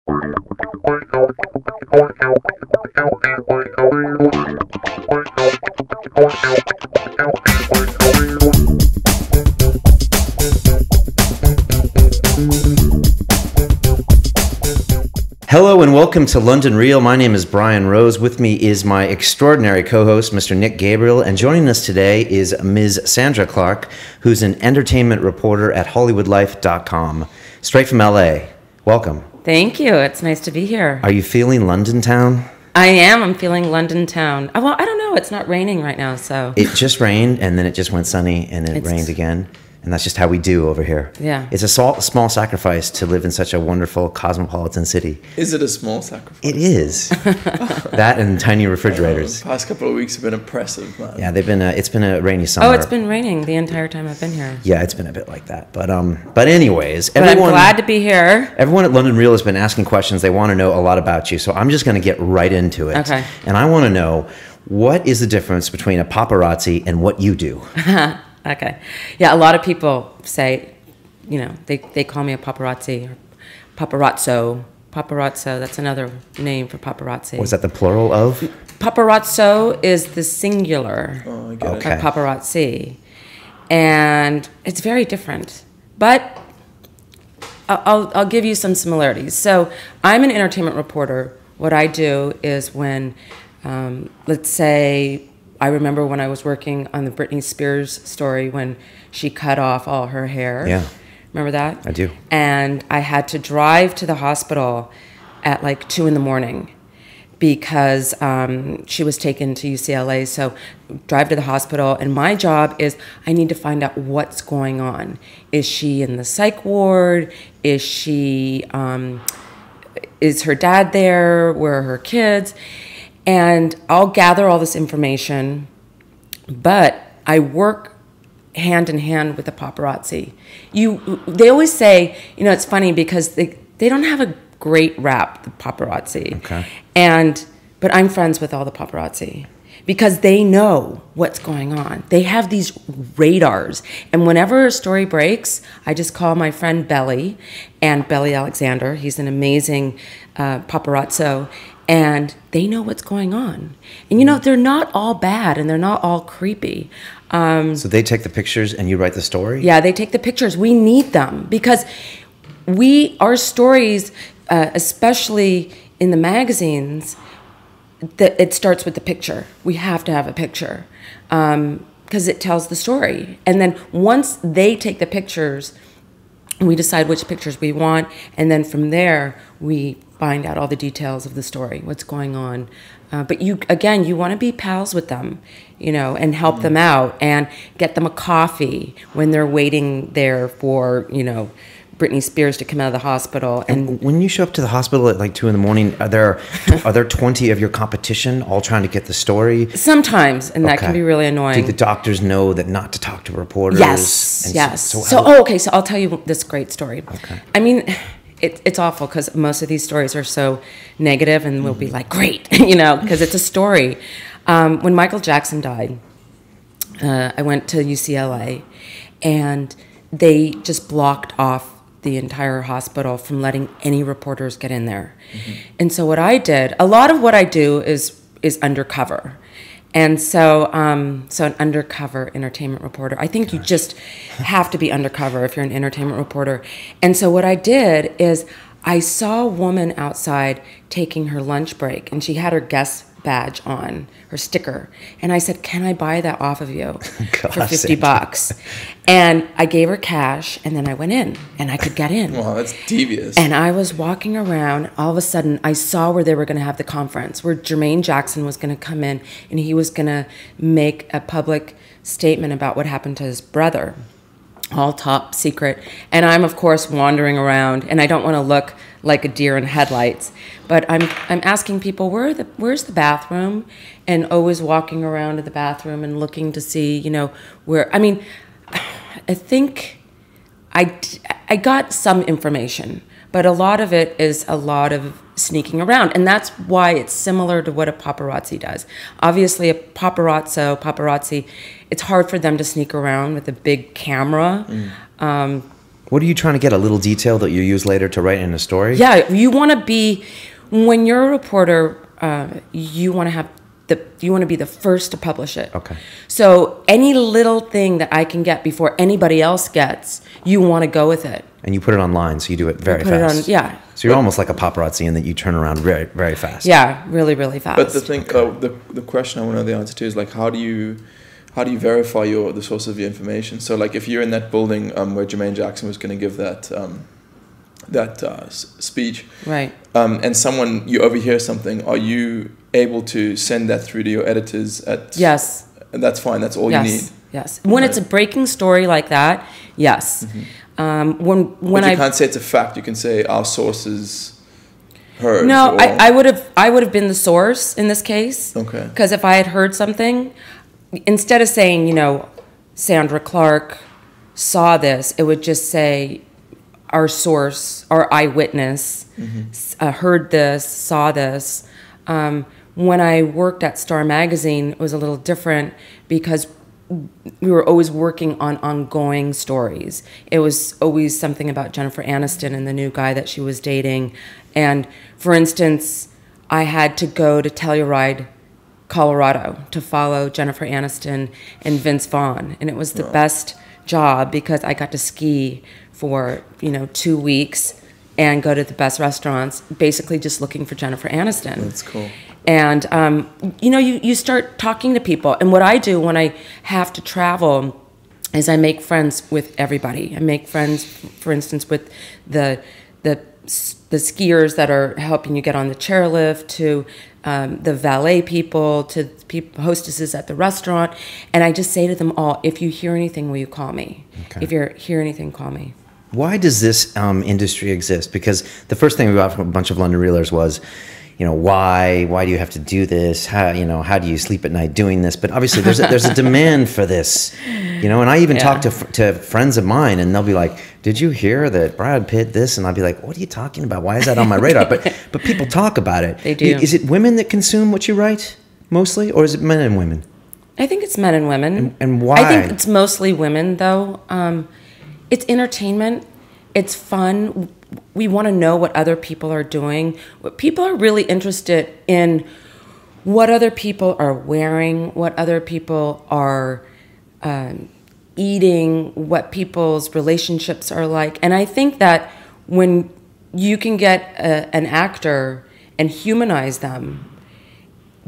Hello and welcome to London Real. My name is Brian Rose. With me is my extraordinary co-host, Mr. Nick Gabriel, and joining us today is Ms. Sandra Clark, who's an entertainment reporter at HollywoodLife.com, straight from LA. Welcome. Thank you. It's nice to be here. Are you feeling London town? I am. I'm feeling London town. Well, I don't know. It's not raining right now, so. It just rained, and then it just went sunny, and then it rained again. And that's just how we do over here. Yeah. It's a small sacrifice to live in such a wonderful cosmopolitan city. Is it a small sacrifice? It is. That and tiny refrigerators. The past couple of weeks have been oppressive, man. Yeah, it's been a rainy summer. Oh, it's been raining the entire time I've been here. Yeah, it's been a bit like that. But anyways, but I'm glad to be here. Everyone at London Real has been asking questions. They want to know a lot about you. So I'm just going to get right into it. Okay. And I want to know, what is the difference between a paparazzi and what you do? Okay. Yeah, a lot of people say, they call me a paparazzi or paparazzo. Paparazzo, that's another name for paparazzi. Was that the plural of? Paparazzo is the singular I get okay. of paparazzi. And it's very different. But I'll give you some similarities. So I'm an entertainment reporter. What I do is when, let's say, I remember when I was working on the Britney Spears story when she cut off all her hair. Yeah. Remember that? I do. And I had to drive to the hospital at like 2 a.m. because she was taken to UCLA. So drive to the hospital, and my job is I need to find out what's going on. Is she in the psych ward? Is she, is her dad there? Where are her kids? And I'll gather all this information, but I work hand in hand with the paparazzi. They always say, it's funny because they don't have a great rap, the paparazzi. Okay. But I'm friends with all the paparazzi because they know what's going on. They have these radars. And whenever a story breaks, I just call my friend Belly Alexander. He's an amazing paparazzo. And they know what's going on. And, they're not all bad and they're not all creepy. So they take the pictures and you write the story? Yeah, they take the pictures. We need them because our stories, especially in the magazines, it starts with the picture. We have to have a picture because it tells the story. And then once they take the pictures, we decide which pictures we want. And then from there, we find out all the details of the story, what's going on. But you want to be pals with them, and help them out and get them a coffee when they're waiting there for, Britney Spears to come out of the hospital. And when you show up to the hospital at like 2 a.m, are there 20 of your competition all trying to get the story? Sometimes, and that can be really annoying. Do the doctors know that not to talk to reporters? Yes, yes. So I'll tell you this great story. Okay. I mean, it's awful because most of these stories are so negative, and we'll be like, great, because it's a story. When Michael Jackson died, I went to UCLA, and they just blocked off the entire hospital from letting any reporters get in there. Mm-hmm. And so what I did, a lot of what I do is undercover. And so an undercover entertainment reporter, I think you just have to be undercover if you're an entertainment reporter. And so what I did is I saw a woman outside taking her lunch break, and she had her guest badge on, her sticker. And I said, can I buy that off of you for $50? And I gave her cash, and then I went in, and I could get in. Wow, that's devious. And I was walking around, all of a sudden, I saw where they were going to have the conference, where Jermaine Jackson was going to come in, and he was going to make a public statement about what happened to his brother, all top secret. And I'm, of course, wandering around, and I don't want to look like a deer in headlights, but I'm asking people, where's the bathroom, and always walking around to the bathroom and looking to see, where. I mean, I think I got some information, but a lot of it is a lot of sneaking around, and that's why it's similar to what a paparazzi does. Obviously, a paparazzi, it's hard for them to sneak around with a big camera. What are you trying to get? A little detail that you use later to write in a story? Yeah, you want to be, when you're a reporter, you want to have you want to be the first to publish it. Okay. So any little thing that I can get before anybody else gets, you want to go with it. And you put it online, so you do it very Put it fast. on, yeah. So you're almost like a paparazzi in that you turn around very, very fast. Yeah, really, really fast. But the thing, the question I want to know the answer to is like, how do you verify the source of your information? So like, if you're in that building where Jermaine Jackson was going to give that speech, right? And you overhear something, are you able to send that through to your editors? Yes. That's fine. That's all you need. Yes. When it's a breaking story like that, yes. But you can't say it's a fact. You can say our sources heard. No, I would have been the source in this case. Okay. Because if I had heard something, instead of saying, Sandra Clark saw this, it would just say our source, our eyewitness, heard this, saw this. When I worked at Star Magazine, it was a little different because we were always working on ongoing stories. It was always something about Jennifer Aniston and the new guy that she was dating. And for instance, I had to go to Telluride, Colorado to follow Jennifer Aniston and Vince Vaughn. And it was the best job because I got to ski for, 2 weeks and go to the best restaurants, basically just looking for Jennifer Aniston. That's cool. And, you start talking to people. And what I do when I have to travel is I make friends with everybody. I make friends, for instance, with the skiers that are helping you get on the chairlift, to the valet people, to hostesses at the restaurant. And I just say to them all, if you hear anything, will you call me? Okay. If you hear anything, call me. Why does this industry exist? Because the first thing we got from a bunch of London Reelers was, why do you have to do this? How do you sleep at night doing this? But obviously there's a demand for this, and I even talk to friends of mine, and they'll be like, did you hear that Brad Pitt this? And I'll be like, what are you talking about? Why is that on my radar? But people talk about it. They do. Is it women that consume what you write mostly, or is it men and women? I think it's men and women. And why? I think it's mostly women, though. It's entertainment. It's fun. We want to know what other people are doing. People are really interested in what other people are wearing, what other people are eating, what people's relationships are like. And I think that when you can get an actor and humanize them,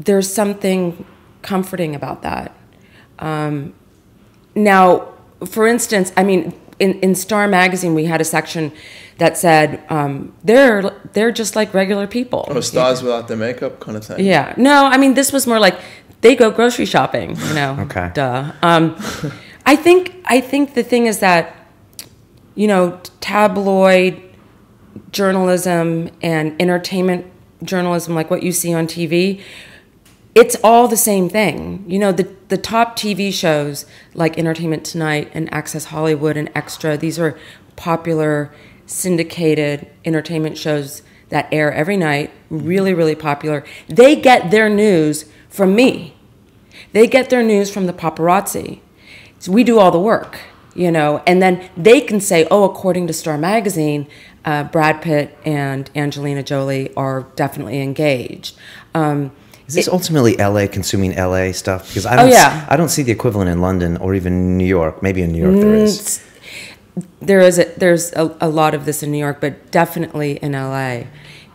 there's something comforting about that. Now, for instance, in Star Magazine, we had a section that said they're just like regular people. Oh, stars without their makeup kind of thing. Yeah. No, this was more like they go grocery shopping. Okay. Duh. I think the thing is that tabloid journalism and entertainment journalism, like what you see on TV, it's all the same thing. The top TV shows like Entertainment Tonight and Access Hollywood and Extra, these are popular, syndicated entertainment shows that air every night, really, really popular. They get their news from me. They get their news from the paparazzi. So we do all the work, and then they can say, oh, according to Star Magazine, Brad Pitt and Angelina Jolie are definitely engaged. Is this ultimately LA consuming LA stuff? Because I don't see the equivalent in London or even New York. Maybe in New York there is. There's a lot of this in New York, but definitely in LA.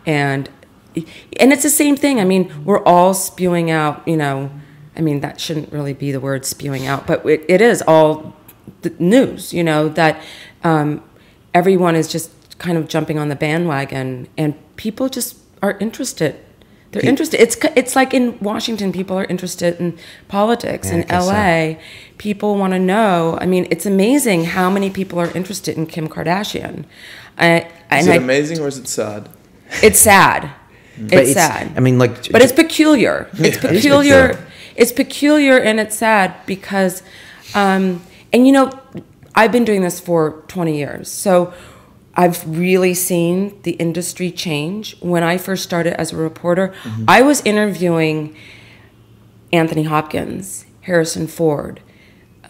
And it's the same thing. We're all spewing out, that shouldn't really be the word spewing out, but it is all the news, that everyone is just kind of jumping on the bandwagon, and people just are interested. They're interested. It's like in Washington, people are interested in politics. In LA, people want to know. It's amazing how many people are interested in Kim Kardashian. Is it amazing or is it sad? It's sad. It's sad. But it's peculiar. It's peculiar. It's peculiar and it's sad because, I've been doing this for 20 years. So I've really seen the industry change. When I first started as a reporter, I was interviewing Anthony Hopkins, Harrison Ford,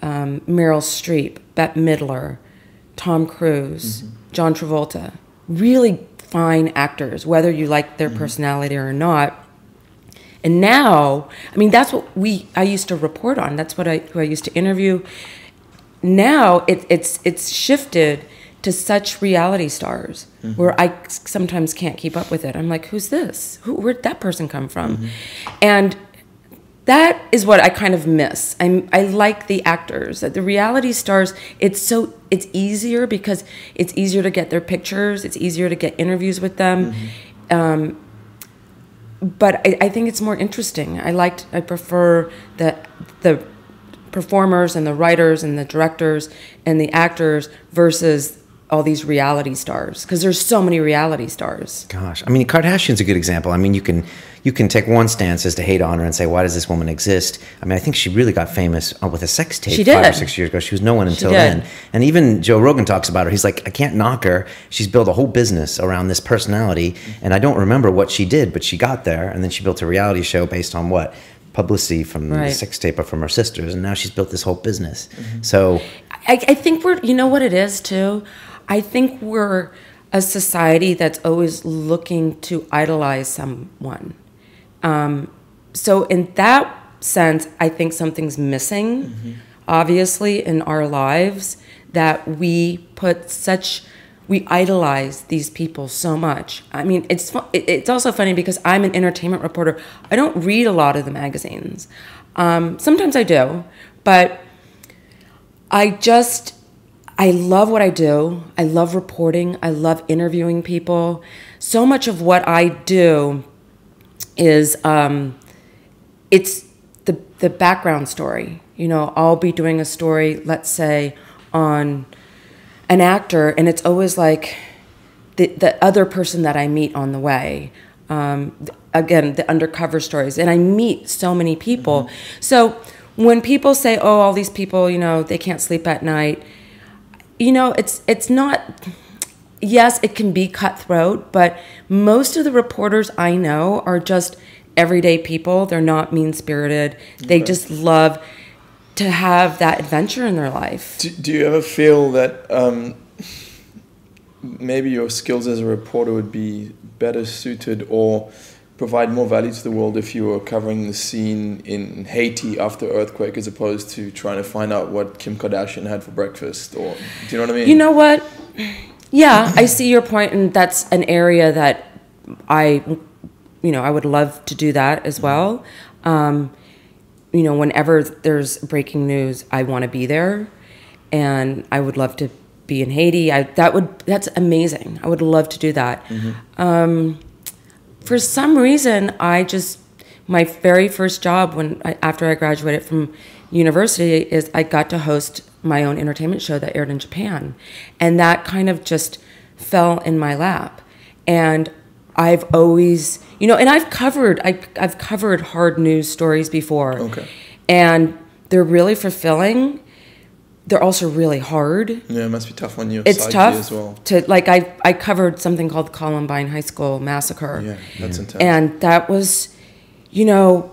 Meryl Streep, Bette Midler, Tom Cruise, John Travolta, really fine actors, whether you like their personality or not. And now, I mean, that's what I used to report on. That's what who I used to interview. Now it's shifted to such reality stars where I sometimes can't keep up with it. I'm like, who's this? Where'd that person come from? And that is what I kind of miss. I like the actors. The reality stars, it's easier because it's easier to get their pictures. It's easier to get interviews with them. But I think it's more interesting. I prefer the performers and the writers and the directors and the actors versus all these reality stars, because there's so many reality stars. Gosh, I mean, Kardashian's a good example. I mean, you can take one stance as to hate on her and say, why does this woman exist? I mean, I think she really got famous with a sex tape She did. 5 or 6 years ago. She was no one until then. And even Joe Rogan talks about her. He's like, I can't knock her. She's built a whole business around this personality, and I don't remember what she did, but she got there, and then she built a reality show based on what? Publicity from the sex tape or from her sisters, and now she's built this whole business. So I think you know what it is too? I think we're a society that's always looking to idolize someone. So in that sense, I think something's missing, obviously, in our lives, that we idolize these people so much. I mean, it's also funny because I'm an entertainment reporter. I don't read a lot of the magazines. Sometimes I do, but I love what I do. I love reporting. I love interviewing people. So much of what I do is it's the background story. You know, I'll be doing a story, let's say, on an actor, and it's always like the other person that I meet on the way. Again, the undercover stories, and I meet so many people. So when people say, "Oh, all these people, you know, they can't sleep at night," you know, it's not. Yes, it can be cutthroat, but most of the reporters I know are just everyday people. They're not mean-spirited. They just love to have that adventure in their life. Do you ever feel that maybe your skills as a reporter would be better suited or provide more value to the world if you were covering the scene in Haiti after earthquake as opposed to trying to find out what Kim Kardashian had for breakfast? Or do you know what I mean? You know what? Yeah, I see your point, and that's an area that I would love to do that as well. You know, whenever there's breaking news, I want to be there, and I would love to be in Haiti. That's amazing. I would love to do that. For some reason, my very first job after I graduated from university is I got to host my own entertainment show that aired in Japan, and that kind of just fell in my lap. And I've always, you know, and I've covered hard news stories before. Okay. And they're really fulfilling. They're also really hard. Yeah, it must be tough on your It's psyche tough as well. I covered something called Columbine High School Massacre. Yeah, that's intense. And that was, you know,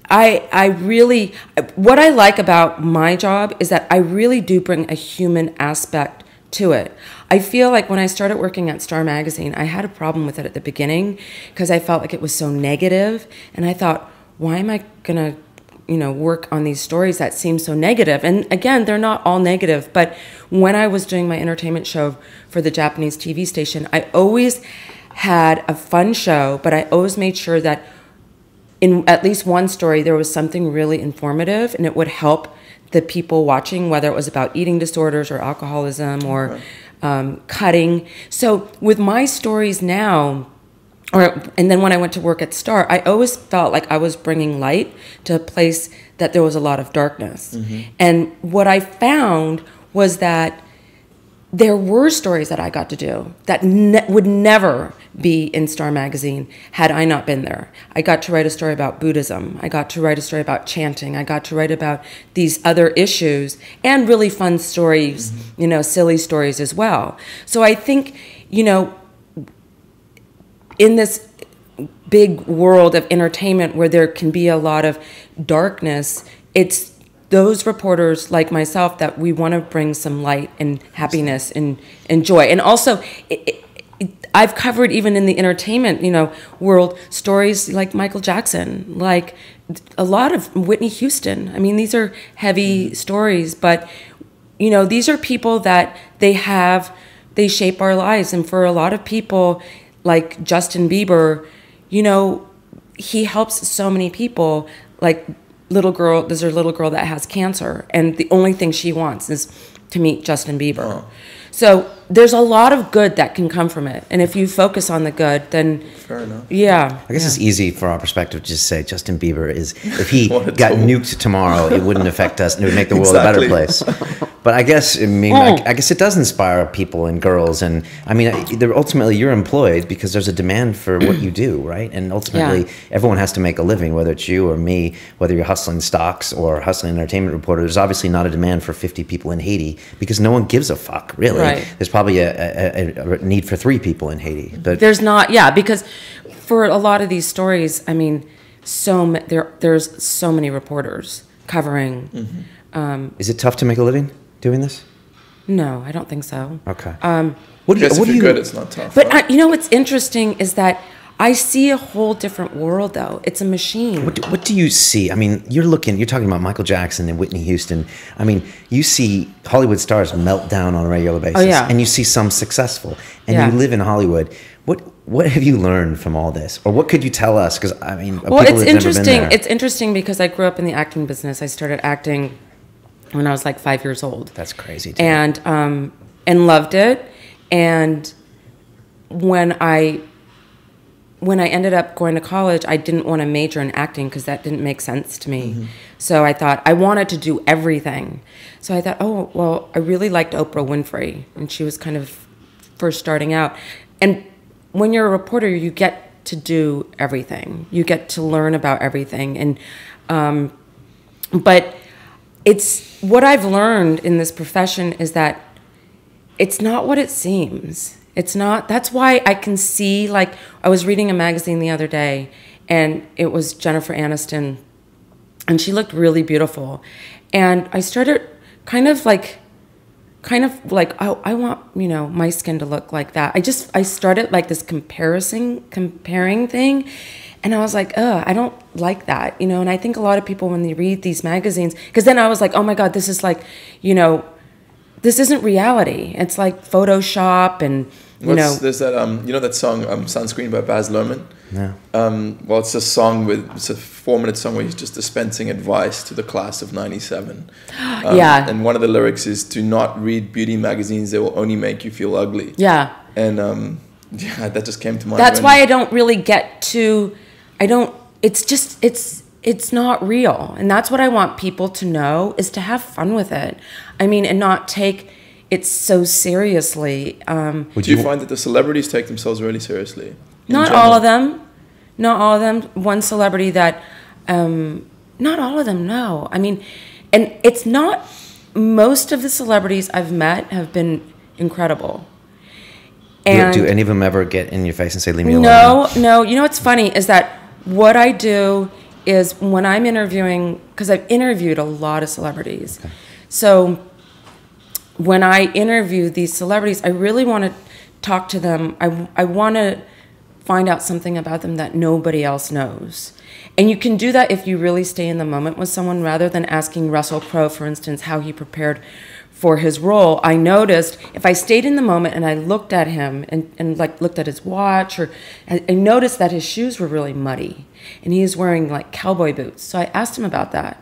what I like about my job is that I really do bring a human aspect to it. I feel like when I started working at Star Magazine, I had a problem with it at the beginning because I felt like it was so negative, and I thought, why am I gonna, you know, work on these stories that seem so negative? And again, they're not all negative, but when I was doing my entertainment show for the Japanese TV station, I always had a fun show, but I always made sure that in at least one story there was something really informative, and it would help the people watching, whether it was about eating disorders or alcoholism or cutting. So with my stories now, and then when I went to work at Star, I always felt like I was bringing light to a place that there was a lot of darkness. And what I found was that there were stories that I got to do that would never be in Star Magazine had I not been there. I got to write a story about Buddhism. I got to write a story about chanting. I got to write about these other issues and really fun stories, you know, silly stories as well. So I think, you know, in this big world of entertainment where there can be a lot of darkness, it's those reporters like myself that we want to bring some light and happiness and joy. And also, I've covered even in the entertainment, world, stories like Michael Jackson, like a lot of Whitney Houston. I mean, these are heavy stories, but these are people that they shape our lives. And for a lot of people, like Justin Bieber, he helps so many people. Like there's a little girl that has cancer, and the only thing she wants is to meet Justin Bieber. Oh. So there's a lot of good that can come from it. And if you focus on the good, then... Fair enough. Yeah. I guess it's easy for our perspective to just say Justin Bieber is... If he got nuked tomorrow, it wouldn't affect us, and it would make the world a better place. But I guess, I guess it does inspire people and girls. And, ultimately, you're employed because there's a demand for what you do, right? And ultimately, everyone has to make a living, whether it's you or me, whether you're hustling stocks or hustling an entertainment reporter. There's obviously not a demand for 50 people in Haiti because no one gives a fuck, really. Right. There's probably a need for 3 people in Haiti. But there's not, because for a lot of these stories, there's so many reporters covering. Mm-hmm. Is it tough to make a living doing this? No, I don't think so. Okay. What do you good, it's not tough. But right? What's interesting is that I see a whole different world, though. It's a machine. What do you see? You're talking about Michael Jackson and Whitney Houston. You see Hollywood stars melt down on a regular basis. Oh, yeah. And you see some successful. And you live in Hollywood. What have you learned from all this? Or what could you tell us? Because, it's interesting. It's interesting because I grew up in the acting business. I started acting when I was like 5 years old. That's crazy. And loved it. And when I ended up going to college, I didn't want to major in acting because that didn't make sense to me. Mm-hmm. So I thought I wanted to do everything. So I thought, I really liked Oprah Winfrey, and she was kind of first starting out. And when you're a reporter, you get to do everything. You get to learn about everything. And but it's what I've learned in this profession is that it's not what it seems. It's not. That's why I can see, like, I was reading a magazine the other day, and it was Jennifer Aniston, and she looked really beautiful. And I started kind of like, oh, I want, my skin to look like that. I started like this comparing thing. And I was like, I don't like that, and I think a lot of people when they read these magazines, because then I was like, oh my God, this is like, this isn't reality. It's like Photoshop and, There's that, that song, Sunscreen by Baz Luhrmann? Yeah. It's a 4-minute song where he's just dispensing advice to the class of 97. Yeah. And one of the lyrics is, do not read beauty magazines. They will only make you feel ugly. Yeah. And, that just came to mind. That's why I don't really get to, it's not real. And that's what I want people to know, is to have fun with it. And not take it so seriously. Do you find that the celebrities take themselves really seriously? Not all of them. Not all of them. One celebrity that, not all of them, no. And it's not, most of the celebrities I've met have been incredible. And do any of them ever get in your face and say, leave me alone? No. What's funny is that what I do is when I'm interviewing, because I've interviewed a lot of celebrities. Okay. So when I interview these celebrities, I really want to talk to them. I want to find out something about them that nobody else knows. And you can do that if you really stay in the moment with someone, rather than asking Russell Crowe, for instance, how he prepared for his role. I noticed if I stayed in the moment and I looked at him and like looked at his watch, or I noticed that his shoes were really muddy and he was wearing like cowboy boots. So I asked him about that.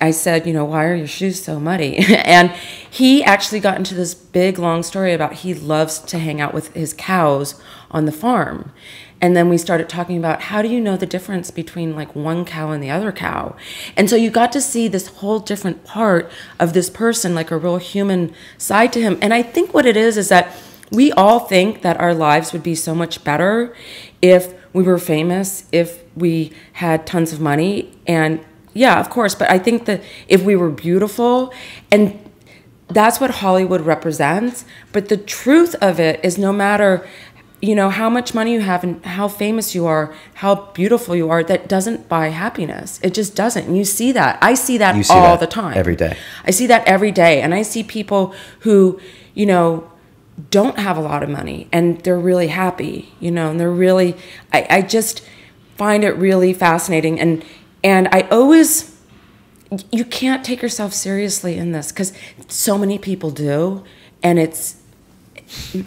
I said, why are your shoes so muddy? And he actually got into this big, long story about he loves to hang out with his cows on the farm. And then we started talking about, how do you know the difference between like one cow and the other cow? And so you got to see this whole different part of this person, like a real human side to him. And I think what it is that we all think that our lives would be so much better if we were famous, if we had tons of money. And yeah, of course. But I think that if we were beautiful, and that's what Hollywood represents. But the truth of it is, no matter, you know, how much money you have and how famous you are, how beautiful you are, that doesn't buy happiness. It just doesn't. And you see that. I see that all the time. Every day. I see that every day. And I see people who, you know, don't have a lot of money and they're really happy, you know, and they're really, I just find it really fascinating. And I always, you can't take yourself seriously in this because so many people do. And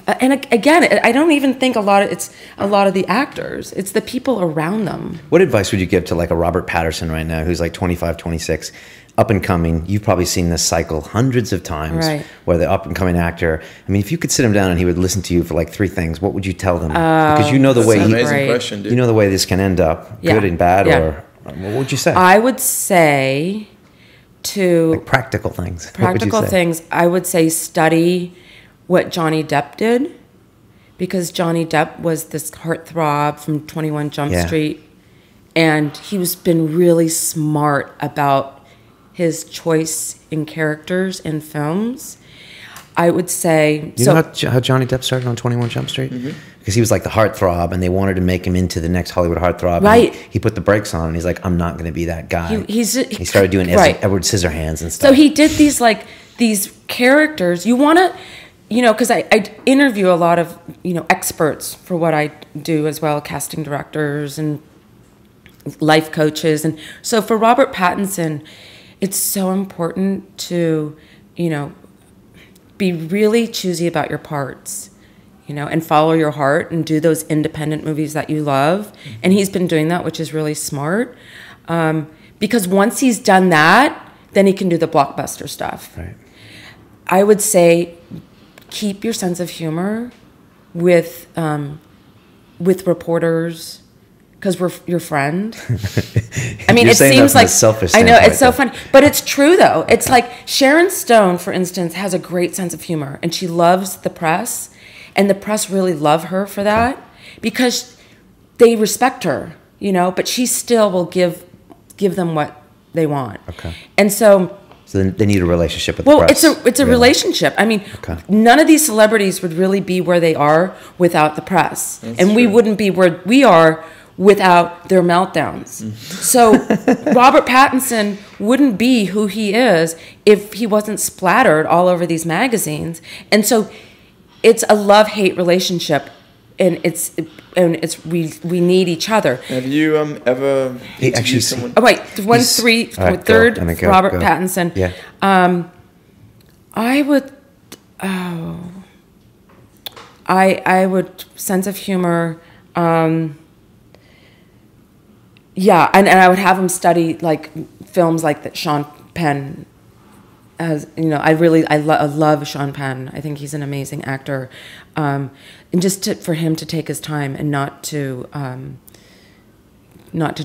and again, I don't even think it's a lot of the actors. It's the people around them. What advice would you give to like a Robert Pattinson right now, who's like 25, 26, up and coming? You've probably seen this cycle hundreds of times, right, where the up and coming actor, I mean, if you could sit him down and he would listen to you for like 3 things, what would you tell them? Because you know the way, amazing question, dude. You know the way this can end up, good and bad, or what would you say? I would say like practical things. Practical things. I would say study what Johnny Depp did, because Johnny Depp was this heartthrob from 21 Jump Street, and he's been really smart about his choice in characters in films. I would say... You know how Johnny Depp started on 21 Jump Street? Because he was like the heartthrob, and they wanted to make him into the next Hollywood heartthrob. Right. He put the brakes on, and he's like, I'm not going to be that guy. He started doing right, Edward Scissorhands and stuff. So he did these characters. You want to... You know, because I interview a lot of, you know, experts for what I do as well, casting directors and life coaches. And so for Robert Pattinson, it's so important to, you know, be really choosy about your parts, you know, and follow your heart and do those independent movies that you love. And he's been doing that, which is really smart. Because once he's done that, then he can do the blockbuster stuff. Right. I would say... keep your sense of humor with reporters, because we're your friend. I mean, it seems like I know it's so funny, but it's true though. It's like Sharon Stone, for instance, has a great sense of humor, and she loves the press, and the press really love her for that because they respect her, you know. But she still will give them what they want. Okay, and so. So they need a relationship with the press. Well, it's a relationship. I mean, none of these celebrities would really be where they are without the press. That's and true. We wouldn't be where we are without their meltdowns. So Robert Pattinson wouldn't be who he is if he wasn't splattered all over these magazines. And so it's a love-hate relationship. And we need each other. Have you ever actually someone? Oh wait, third Robert Pattinson. Yeah. I would sense of humor. Yeah, and I would have him study like films like that Sean Penn. As you know, I love Sean Penn. I think he's an amazing actor, and just for him to take his time and not to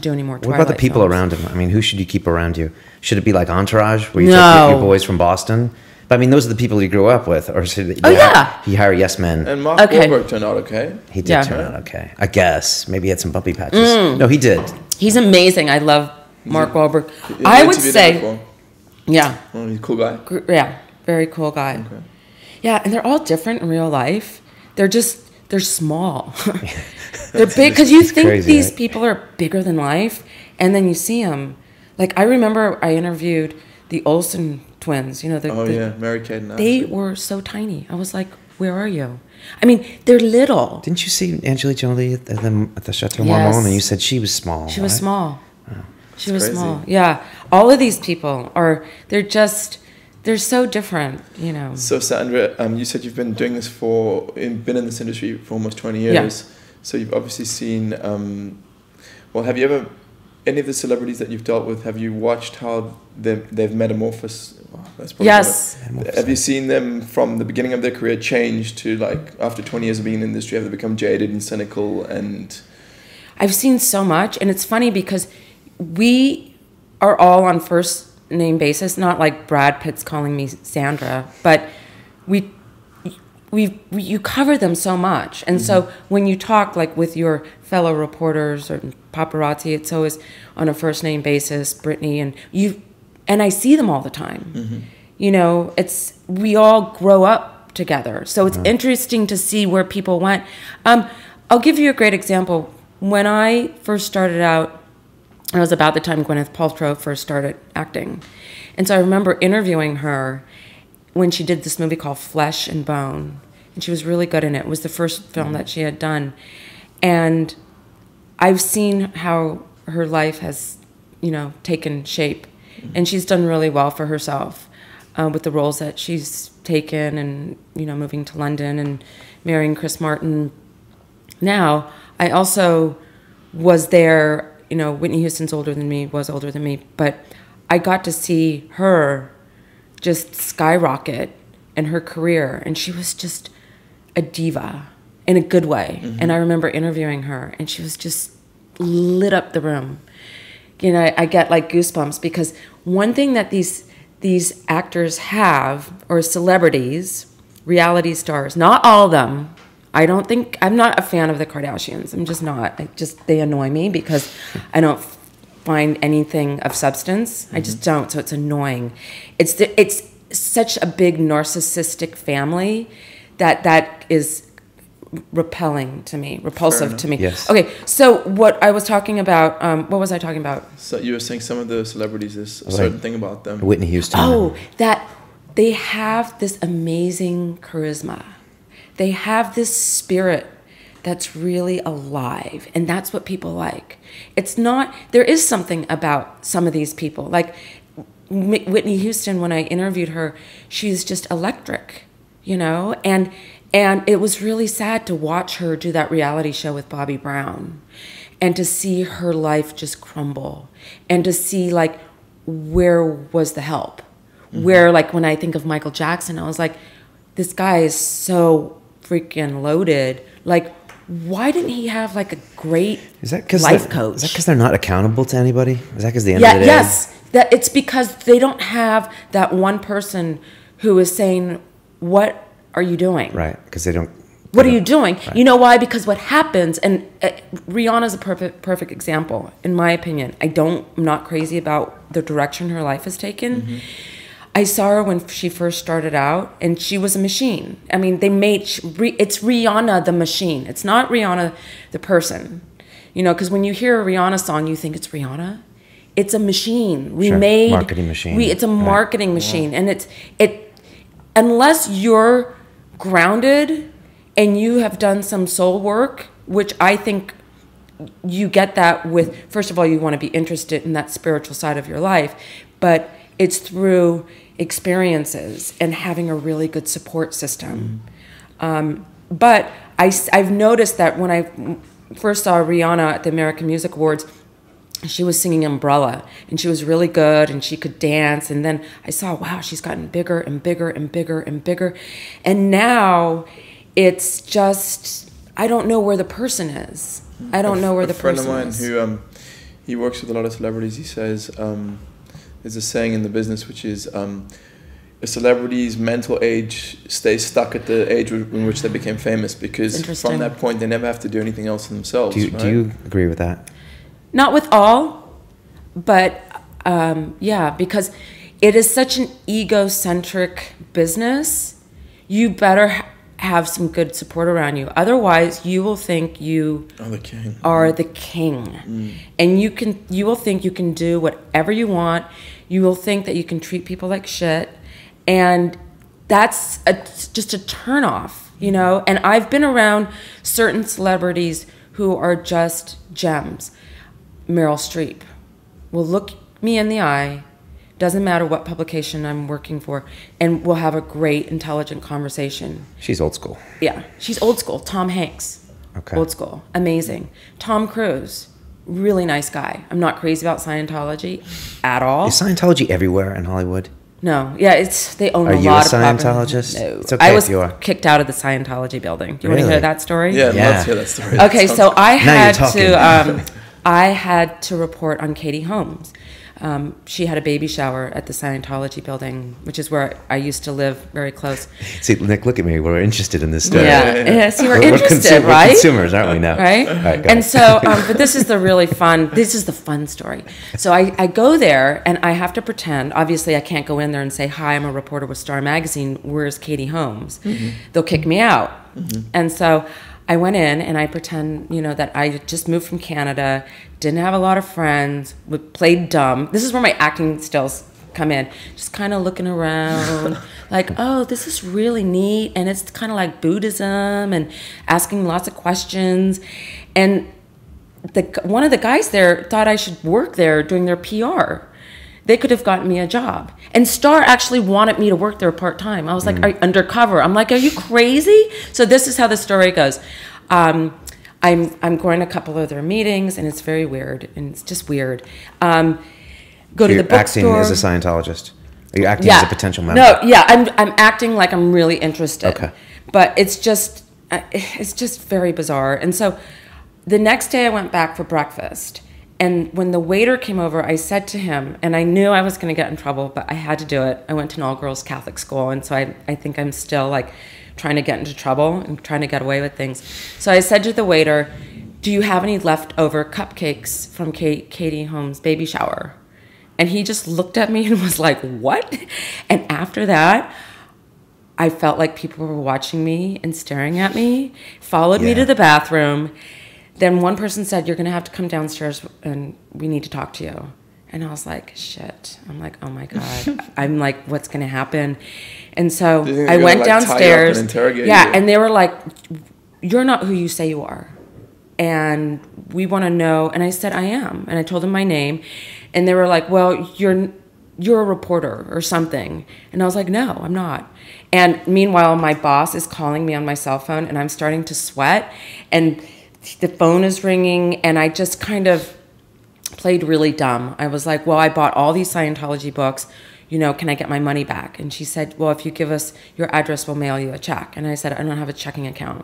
do any more. What about the people around him? I mean, who should you keep around you? Should it be like Entourage, where you No. take your boys from Boston? But I mean, those are the people you grew up with, or should you you hire yes men? And Mark Wahlberg turned out okay. He did turn out okay, I guess. Maybe he had some bumpy patches. No, he did. He's amazing. I love Mark Wahlberg. I would say. Yeah. Oh, he's a cool guy. Yeah, very cool guy. Okay. Yeah, and they're all different in real life. They're small. They're big because you think crazy, these people are bigger than life, and then you see them. Like I remember I interviewed the Olsen twins. You know, Mary-Kate and they were so tiny. I was like, where are you? I mean, they're little. Didn't you see Angelina Jolie at the Chateau Marmont, and you said she was small? She was small. Oh. She was small. Yeah. All of these people they're so different, you know. So Sandra, you said you've been doing this been in this industry for almost 20 years. Yeah. So you've obviously seen, have you ever, any of the celebrities that you've dealt with, have you watched how they've metamorphosed? Well, that's probably yes. Have you seen them from the beginning of their career change to like after 20 years of being in the industry, have they become jaded and cynical and... I've seen so much, and it's funny because we are all on first name basis, not like Brad Pitt's calling me Sandra, but you cover them so much. And so when you talk like with your fellow reporters or paparazzi, it's always on a first name basis, Brittany, and I see them all the time. You know, we all grow up together. So it's interesting to see where people went. I'll give you a great example. When I first started out, it was about the time Gwyneth Paltrow first started acting. And so I remember interviewing her when she did this movie called Flesh and Bone. And she was really good in it. It was the first film that she had done. And I've seen how her life has, taken shape. And she's done really well for herself with the roles that she's taken and, moving to London and marrying Chris Martin. Now, I also was there, Whitney Houston's was older than me, but I got to see her just skyrocket in her career. And she was just a diva in a good way. And I remember interviewing her, and she was just lit up the room. I get like goosebumps, because one thing that these actors have, or celebrities, reality stars, not all of them. I'm not a fan of the Kardashians. I'm just not. They annoy me because I don't find anything of substance. I just don't. So it's annoying. It's such a big narcissistic family that is repulsive to me. Yes. Okay, so what I was talking about, what was I talking about? So you were saying some of the celebrities, there's a certain thing about them. Whitney Houston. Oh, that they have this amazing charisma. They have this spirit that's really alive, and that's what people like. There is something about some of these people. Like Whitney Houston, when I interviewed her, she's just electric, and it was really sad to watch her do that reality show with Bobby Brown, and to see her life just crumble, and to see like, where was the help? Where, like, when I think of Michael Jackson, I was like, this guy is so freaking loaded. Like, why didn't he have like a great life coach? Is that because they're not accountable to anybody? Is that because the end of the day? Yes. It's because they don't have that one person who is saying, what are you doing? Right, because they don't. What are you doing? Right. You know why? Because what happens, and Rihanna's a perfect example, in my opinion. I'm not crazy about the direction her life has taken. I saw her when she first started out, and she was a machine. I mean, it's Rihanna the machine. It's not Rihanna the person. Because when you hear a Rihanna song, you think it's Rihanna. It's a machine. Marketing machine. It's a marketing machine, and unless you're grounded and you have done some soul work, which I think you get that with, first of all, you want to be interested in that spiritual side of your life, but it's through experiences and having a really good support system. But I've noticed that when I first saw Rihanna at the American Music Awards, she was singing Umbrella, and she was really good, and she could dance. And then I saw, wow, she's gotten bigger and bigger and bigger and bigger. And now it's just, I don't know where the person is. I don't know where the person is. A friend of mine who, he works with a lot of celebrities, he says, there's a saying in the business, which is, a celebrity's mental age stays stuck at the age in which they became famous, because from that point, they never have to do anything else for themselves. Do you agree with that? Not with all, but because it is such an egocentric business. You better have some good support around you. Otherwise, you will think you are the king. And you will think you can do whatever you want. You will think that you can treat people like shit. And that's just a turnoff, And I've been around certain celebrities who are just gems. Meryl Streep will look me in the eye, doesn't matter what publication I'm working for, and we'll have a great, intelligent conversation. She's old school. Yeah, she's old school. Tom Hanks, old school, amazing. Tom Cruise, really nice guy. I'm not crazy about Scientology at all. Is Scientology everywhere in Hollywood? No, yeah, they own a lot of property. Are you a Scientologist? No. It's okay if you are. I was kicked out of the Scientology building. Do you want to Really? hear that story? Yeah, let's hear that story. Okay, so I Now you're had talking. to I had to report on Katie Holmes. She had a baby shower at the Scientology Building, which is where I used to live very close. See, Nick, look at me. We're interested in this story. Yeah. See, we're interested, we're right? consumers, aren't we now? Right? All right, go and ahead. so, but this is the fun story. So I go there and I have to pretend, obviously I can't go in there and say, hi, I'm a reporter with Star Magazine. Where's Katie Holmes? They'll kick me out. And so I went in and I pretend, that I just moved from Canada, didn't have a lot of friends, played dumb. This is where my acting skills come in. Just kind of looking around like, oh, this is really neat. And it's kind of like Buddhism and asking lots of questions. And one of the guys there thought I should work there doing their PR. They could have gotten me a job. And Star actually wanted me to work there part-time. I was like, undercover. I'm like, are you crazy? So this is how the story goes. I'm going to a couple of their meetings, and it's very weird, and it's just weird. Go to the bookstore. Acting as a Scientologist? Are you acting as a potential member? No, yeah, I'm acting like I'm really interested. Okay. But it's just very bizarre. And so the next day I went back for breakfast. And when the waiter came over, I said to him, and I knew I was going to get in trouble, but I had to do it. I went to an all-girls Catholic school, and so I think I'm still like trying to get into trouble and trying to get away with things. So I said to the waiter, do you have any leftover cupcakes from Katie Holmes' baby shower? And he just looked at me and was like, what? And after that, I felt like people were watching me and staring at me, followed me to the bathroom. Then one person said, you're going to have to come downstairs and we need to talk to you. And I was like, shit. I'm like, oh my God. I'm like, what's going to happen? And so I went downstairs. And they were like, you're not who you say you are. And we want to know. And I said, I am. And I told them my name. And they were like, well, you're a reporter or something. And I was like, no, I'm not. And meanwhile, my boss is calling me on my cell phone and I'm starting to sweat. And the phone is ringing, and I just kind of played really dumb. I was like, well, I bought all these Scientology books. Can I get my money back? And she said, well, if you give us your address, we'll mail you a check. And I said, I don't have a checking account.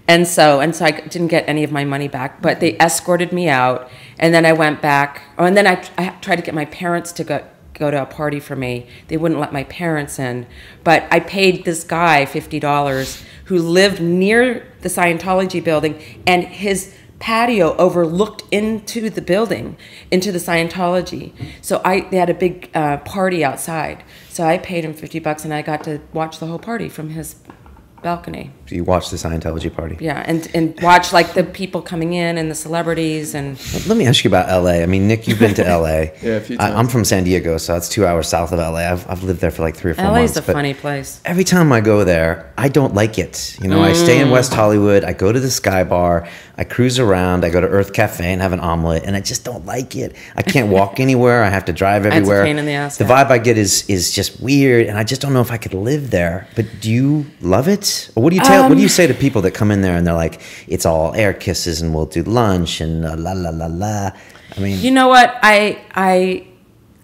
And so I didn't get any of my money back, but they escorted me out. And then I went back. Oh, and then I tried to get my parents to go to a party for me. They wouldn't let my parents in. But I paid this guy $50 who lived near the Scientology building, and his patio overlooked into the building, into the Scientology. So they had a big party outside. So I paid him $50 and I got to watch the whole party from his balcony. So you watched the Scientology party? Yeah, and watch like the people coming in and the celebrities. And let me ask you about LA. I mean, Nick, you've been to LA. Yeah, a few times. I'm from San Diego, so it's 2 hours south of LA. I've lived there for like 3 or 4 months. LA is a funny place. Every time I go there, I don't like it. I stay in West Hollywood. I go to the Sky Bar. I cruise around. I go to Earth Cafe and have an omelet, and I just don't like it. I can't walk anywhere. I have to drive everywhere. It's a pain in the ass. The vibe I get is just weird, and I just don't know if I could live there. But do you love it? Or what do you say to people that come in there and they're like, it's all air kisses and we'll do lunch and la la la la? I mean, you know what? I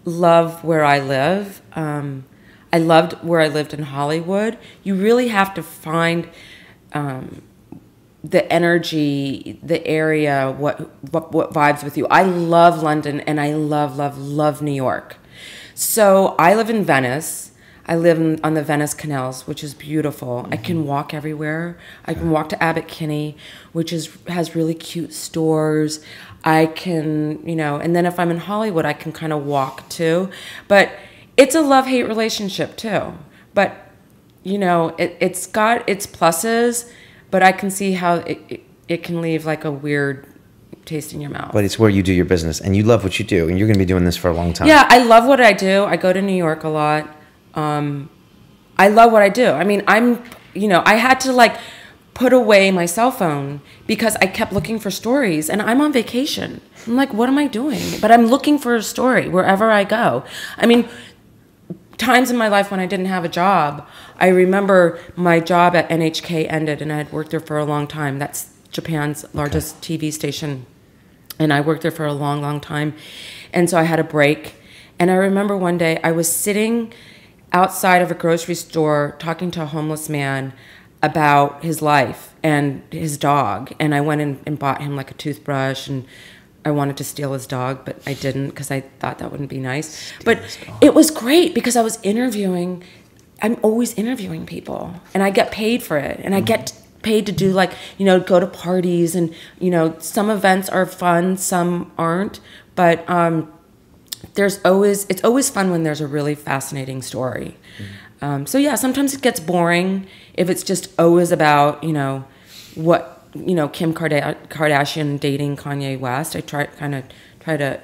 love where I live. I loved where I lived in Hollywood. You really have to find the energy, the area, what vibes with you. I love London and I love New York. So I live in Venice. I live on the Venice canals, which is beautiful. I can walk everywhere. I can walk to Abbot Kinney, which has really cute stores. I can, and then if I'm in Hollywood, I can kind of walk too. But it's a love-hate relationship too. But, it's got its pluses, but I can see how it can leave like a weird taste in your mouth. But it's where you do your business, and you love what you do, and you're going to be doing this for a long time. Yeah, I love what I do. I go to New York a lot. I love what I do. I mean, I had to like put away my cell phone because I kept looking for stories, and I'm on vacation. I'm like, what am I doing? But I'm looking for a story wherever I go. I mean, times in my life when I didn't have a job, I remember my job at NHK ended, and I had worked there for a long time. That's Japan's largest TV station. And I worked there for a long, long time. And so I had a break. And I remember one day I was sitting outside of a grocery store talking to a homeless man about his life and his dog. And I went and bought him like a toothbrush and I wanted to steal his dog, but I didn't because I thought that wouldn't be nice. But it was great because I was interviewing. I'm always interviewing people, and I get paid for it, and I get paid to do, like, you know, go to parties, and, you know, some events are fun, some aren't, but it's always fun when there's a really fascinating story. So yeah, sometimes it gets boring if it's just always about, you know, what, you know, Kim Kardashian dating Kanye West. I try to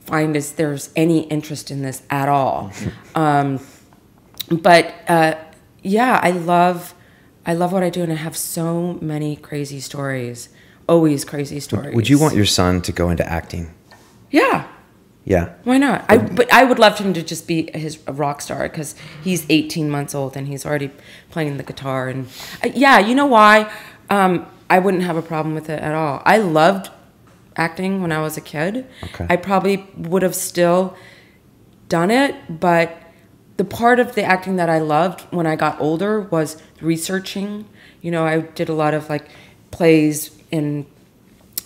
find if there's any interest in this at all. But yeah, I love what I do, and I have so many crazy stories. Always crazy stories. Would you want your son to go into acting? Yeah. Yeah. Why not? But I would love him to just be a rock star, because he's 18 months old and he's already playing the guitar. And yeah, you know why? I wouldn't have a problem with it at all. I loved acting when I was a kid. Okay. I probably would have still done it, but the part of the acting that I loved when I got older was researching. You know, I did a lot of like plays, and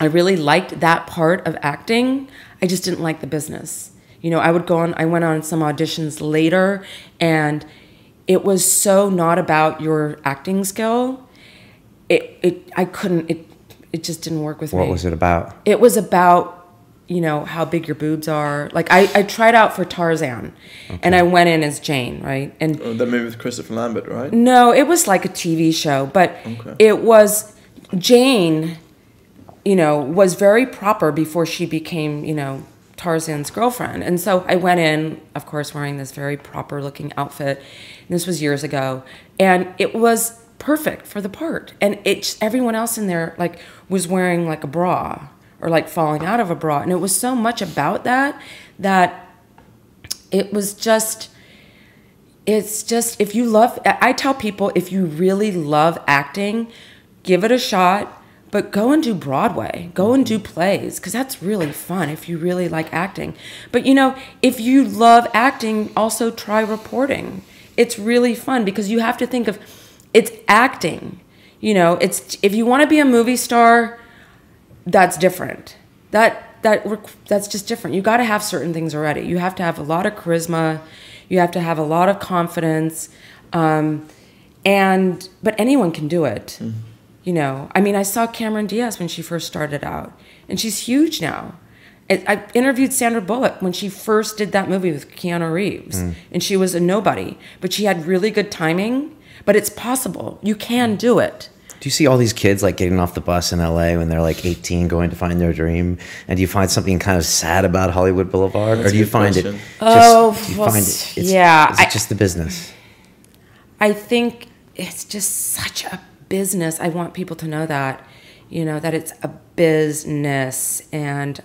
I really liked that part of acting. I just didn't like the business. You know, I went on some auditions later, and it was so not about your acting skill. It just didn't work with me. What was it about? It was about, you know, how big your boobs are. Like, I tried out for Tarzan, and I went in as Jane, right? And that movie with Christopher Lambert, right? No, it was like a TV show, but it was Jane, you know, was very proper before she became, you know, Tarzan's girlfriend. And so I went in, of course, wearing this very proper looking outfit. And this was years ago, and it was perfect for the part. And everyone else in there like was wearing like a bra, or like falling out of a bra, and it was so much about that it was just, it's just, if you love, I tell people, if you really love acting, give it a shot, but go and do Broadway, go and do plays, because that's really fun if you really like acting. But, you know, if you love acting, also try reporting. It's really fun, because you have to think of, it's acting. You know, it's, if you want to be a movie star, that's different. That's just different. You got to have certain things already. You have to have a lot of charisma. You have to have a lot of confidence. But anyone can do it. Mm-hmm. You know, I mean, I saw Cameron Diaz when she first started out, and she's huge now. I interviewed Sandra Bullock when she first did that movie with Keanu Reeves, and she was a nobody, but she had really good timing. But it's possible. You can do it. Do you see all these kids like getting off the bus in LA when they're like 18, going to find their dream? And do you find something kind of sad about Hollywood Boulevard, or do you find it? Yeah, is it just the business? I think it's just such a business. I want people to know that, you know, that it's a business. And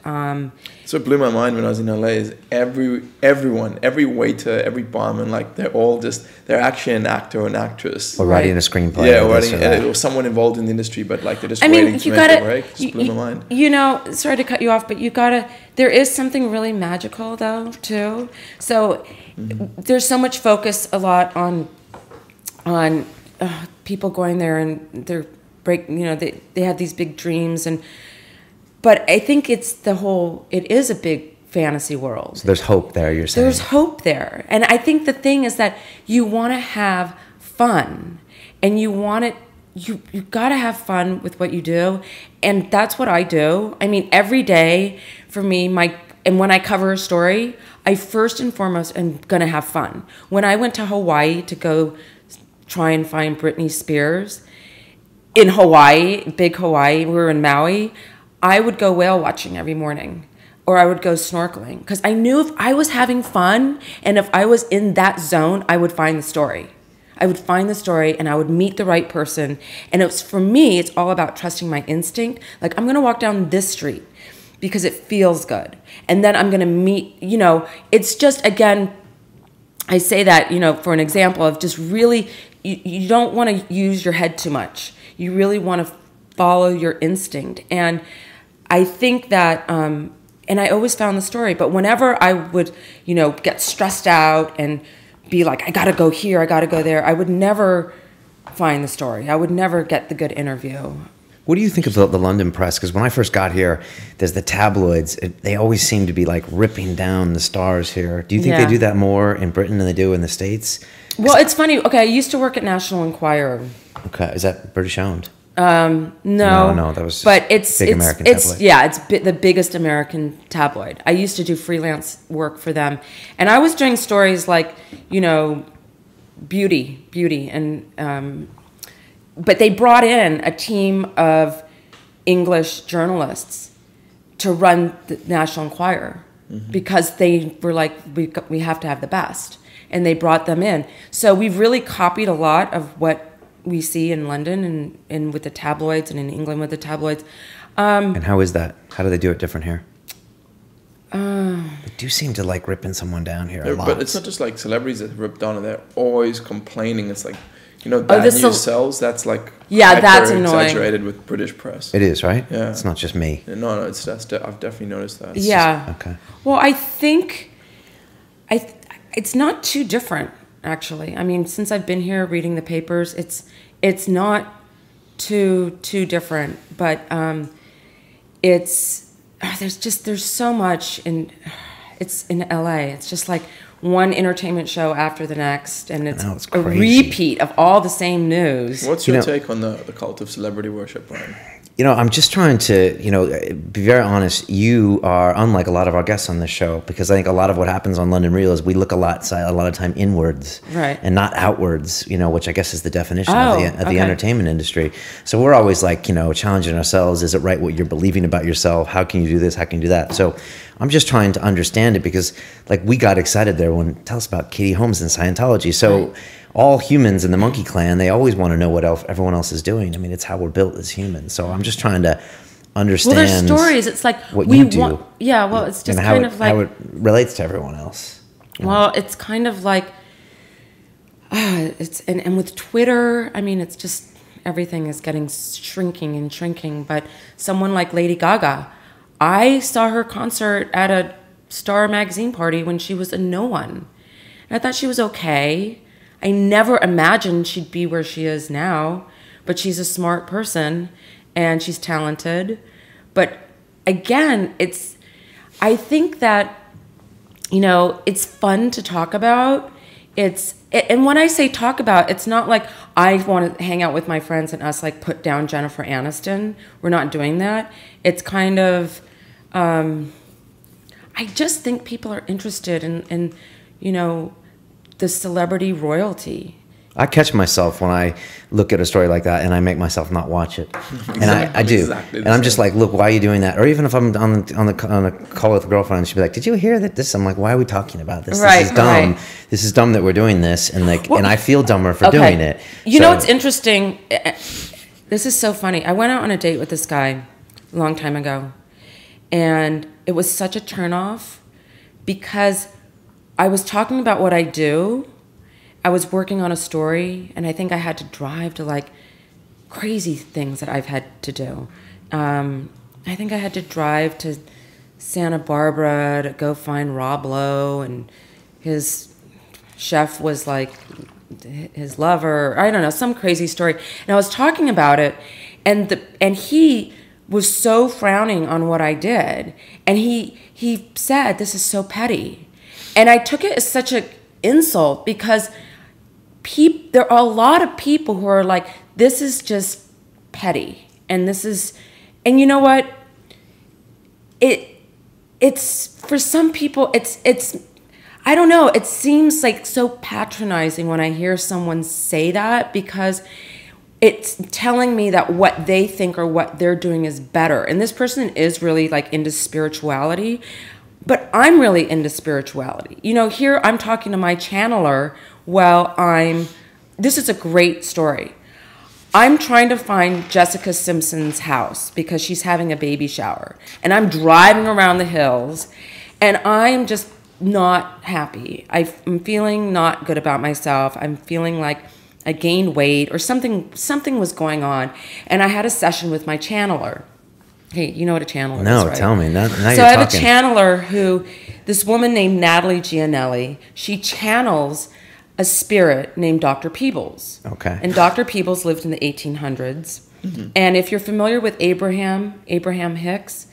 so it blew my mind when I was in LA is everyone, every waiter, every barman, like they're actually an actor or an actress. Or writing a screenplay. Yeah, or someone involved in the industry, but like they're just waiting to make it break. Just blew my mind. You know, sorry to cut you off, but there is something really magical though, too. So there's so much focus a lot on people going there, and they're they have these big dreams, but I think it is a big fantasy world. So there's hope there, you're saying? There's hope there. And I think the thing is that you want to have fun, and you got to have fun with what you do. And that's what I do. I mean, every day for me, and when I cover a story, I first and foremost am going to have fun. When I went to Hawaii to go try and find Britney Spears, in Hawaii, big Hawaii, we were in Maui, I would go whale watching every morning, or I would go snorkeling, because I knew if I was having fun and if I was in that zone, I would find the story. I would find the story, and I would meet the right person. And for me, it's all about trusting my instinct. Like, I'm going to walk down this street because it feels good. And then I'm going to meet, you know, it's just, again, I say that, you know, for an example of just really, you don't want to use your head too much. You really want to follow your instinct. And I think that, and I always found the story, but whenever I would, you know, get stressed out and be like, I got to go here, I got to go there, I would never find the story. I would never get the good interview. What do you think of the London press? Because when I first got here, there's the tabloids. They always seem to be like ripping down the stars here. Do you think they do that more in Britain than they do in the States? Well, it's funny. Okay, I used to work at National Enquirer. Okay, is that British owned? No, that was. But it's American tabloid. Yeah, it's the biggest American tabloid. I used to do freelance work for them, and I was doing stories like, you know, beauty, and but they brought in a team of English journalists to run the National Enquirer because they were like, we have to have the best, and they brought them in. So we've really copied a lot of what we see in London and with the tabloids, and in England with the tabloids. And how is that? How do they do it different here? They do seem to like ripping someone down here a lot. But it's not just like celebrities that rip down, and they're always complaining. It's like, you know, bad news sells. That's like that's annoying. Exaggerated with British press. It is, right? Yeah, it's not just me. No, I've definitely noticed that. Okay. Well, I think it's not too different. Actually, I mean, since I've been here reading the papers, it's not too different, but there's so much it's in LA. It's just like one entertainment show after the next, and it's a repeat of all the same news. What's your take on the cult of celebrity worship, Brian? You know, I'm just trying to, you know, be very honest. You are unlike a lot of our guests on this show, because I think a lot of what happens on London Real is we look a lot of time inwards, right, and not outwards. You know, which I guess is the definition of the entertainment industry. So we're always like, you know, challenging ourselves. Is it right what you're believing about yourself? How can you do this? How can you do that? So I'm just trying to understand it, because like we got excited there when tell us about Katie Holmes and Scientology. So. Right. All humans in the monkey clan, they always want to know what everyone else is doing. I mean, it's how we're built as humans. So I'm just trying to understand. Well, there's stories. It's like what you do. Well, it's just kind of like how it relates to everyone else. Well, it's kind of like it's and with Twitter, I mean, it's just everything is getting shrinking. But someone like Lady Gaga, I saw her concert at a Star magazine party when she was a no one, and I thought she was okay. I never imagined she'd be where she is now, but she's a smart person and she's talented. But again, I think that, you know, it's fun to talk about. And when I say talk about, it's not like I want to hang out with my friends and us like put down Jennifer Aniston. We're not doing that. It's kind of, I just think people are interested in, you know, the celebrity royalty. I catch myself when I look at a story like that and I make myself not watch it. And I do. Exactly, and I'm just like, look, why are you doing that? Or even if I'm on a call with a girlfriend and she'll be like, did you hear that this? I'm like, why are we talking about this? Right, this is dumb. Right. This is dumb that we're doing this. And like, and I feel dumber for doing it. You know what's interesting? This is so funny. I went out on a date with this guy a long time ago. And it was such a turnoff because I was talking about what I do. I was working on a story, and I think I had to drive to like crazy things that I've had to do. I think I had to drive to Santa Barbara to go find Rob Lowe, and his chef was like his lover. I don't know, some crazy story. And I was talking about it, and he was so frowning on what I did, and he said, "This is so petty." And I took it as such an insult because there are a lot of people who are like, this is just petty. And and you know what? It's for some people, it's, I don't know, it seems like so patronizing when I hear someone say that, because it's telling me that what they think or what they're doing is better. And this person is really like into spirituality. But I'm really into spirituality. You know, here I'm talking to my channeler while this is a great story. I'm trying to find Jessica Simpson's house because she's having a baby shower. And I'm driving around the hills, and I'm just not happy. I'm feeling not good about myself. I'm feeling like I gained weight or something was going on. And I had a session with my channeler. Hey, you know what a channeler is, right? No, tell me. Now so I have a channeler this woman named Natalie Gianelli, she channels a spirit named Dr. Peebles. Okay. And Dr. Peebles lived in the 1800s. And if you're familiar with Abraham Hicks,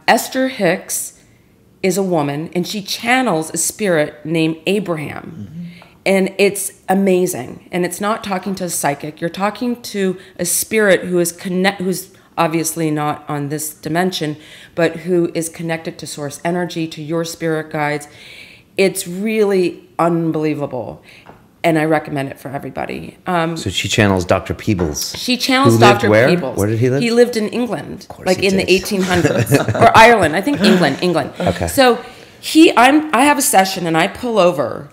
Esther Hicks is a woman, and she channels a spirit named Abraham. And it's amazing. And it's not talking to a psychic. You're talking to a spirit who's obviously not on this dimension, but who is connected to source energy, to your spirit guides. It's really unbelievable. And I recommend it for everybody. So she channels Dr. Peebles. She channels Who lived Dr. where? Peebles. Where did he live? He lived in England, like he in the did. 1800s. Or Ireland. I think England. Okay. So I have a session and I pull over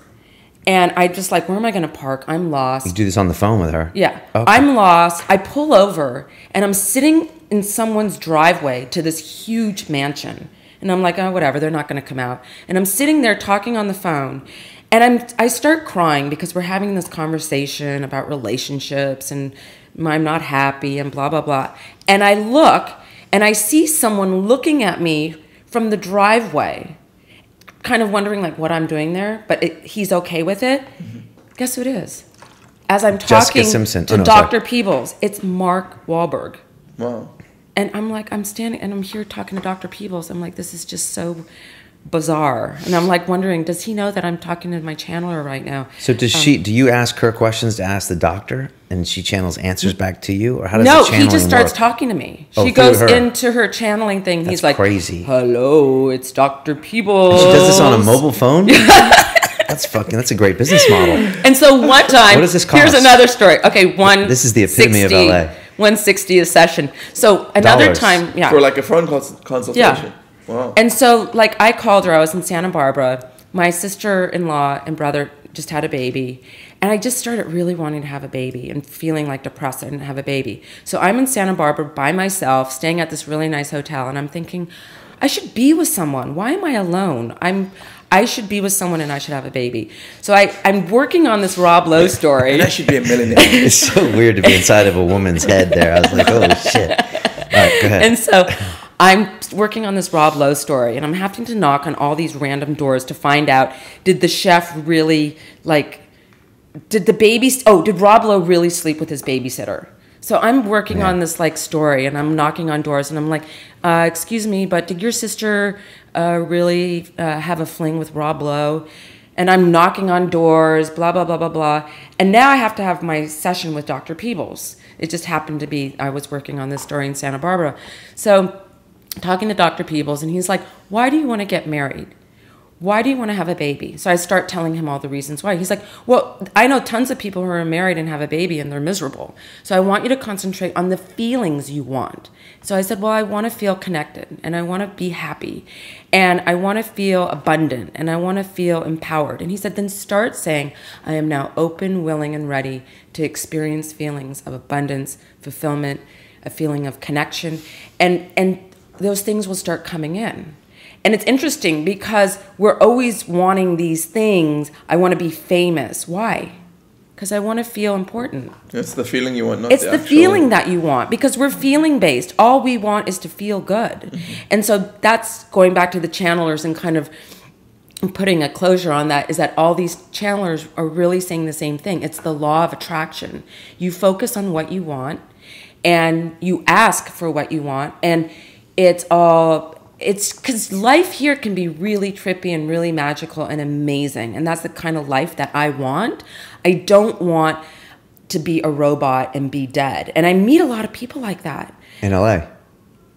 and I just like, where am I going to park? I'm lost. You do this on the phone with her? Yeah. Okay. I'm lost. I pull over and I'm sitting in someone's driveway to this huge mansion. And I'm like, oh, whatever. They're not going to come out. And I'm sitting there talking on the phone. And I start crying because we're having this conversation about relationships and I'm not happy and blah, blah, blah. And I look and I see someone looking at me from the driveway, kind of wondering like what I'm doing there, but he's okay with it. Guess who it is? As I'm talking to Dr. Peebles, it's Mark Wahlberg. Wow. And I'm like, I'm standing and I'm here talking to Dr. Peebles. I'm like, this is just so bizarre. And I'm like wondering, does he know that I'm talking to my channeler right now? So do you ask her questions to ask the doctor and she channels answers back to you? Or how does No, the channeling he just starts work? talking to me. Oh, She through goes her. into her channeling thing. That's He's like, crazy. hello, it's Dr. Peebles. She does this on a mobile phone? That's a great business model. And so one time, What does this cost? here's another story. Okay, This is the epitome of LA. 160 a session. So another Dollars. time, yeah. For like a phone consultation. Yeah. Wow. And so, like, I called her. I was in Santa Barbara. My sister-in-law and brother just had a baby. And I just started really wanting to have a baby and feeling like depressed I didn't have a baby. So I'm in Santa Barbara by myself, staying at this really nice hotel. And I'm thinking, I should be with someone. Why am I alone? I should be with someone and I should have a baby. So I'm working on this Rob Lowe story. And I should be a millionaire. It's so weird to be inside of a woman's head there. I was like, holy shit. All right, go ahead. And so I'm working on this Rob Lowe story, and I'm having to knock on all these random doors to find out, did the chef really, did Rob Lowe really sleep with his babysitter? So I'm working on this, story, and I'm knocking on doors, and I'm like, excuse me, but did your sister really have a fling with Rob Lowe? And I'm knocking on doors, blah, blah, blah, blah, blah. And now I have to have my session with Dr. Peebles. It just happened to be, I was working on this story in Santa Barbara. So talking to Dr. Peebles, and he's like, why do you want to get married? Why do you want to have a baby? So I start telling him all the reasons why. He's like, well, I know tons of people who are married and have a baby and they're miserable. So I want you to concentrate on the feelings you want. So I said, well, I want to feel connected and I want to be happy and I want to feel abundant and I want to feel empowered. And he said, then start saying, I am now open, willing, and ready to experience feelings of abundance, fulfillment, a feeling of connection. And those things will start coming in. And it's interesting because we're always wanting these things. I want to be famous. Why? Because I want to feel important. It's the feeling you want, not it's the the actual... feeling that you want because we're feeling based. All we want is to feel good. Mm-hmm. And so that's going back to the channelers and kind of putting a closure on that is that all these channelers are really saying the same thing. It's the law of attraction. You focus on what you want and you ask for what you want, and it's because life here can be really trippy and really magical and amazing. And that's the kind of life that I want. I don't want to be a robot and be dead. And I meet a lot of people like that. In LA?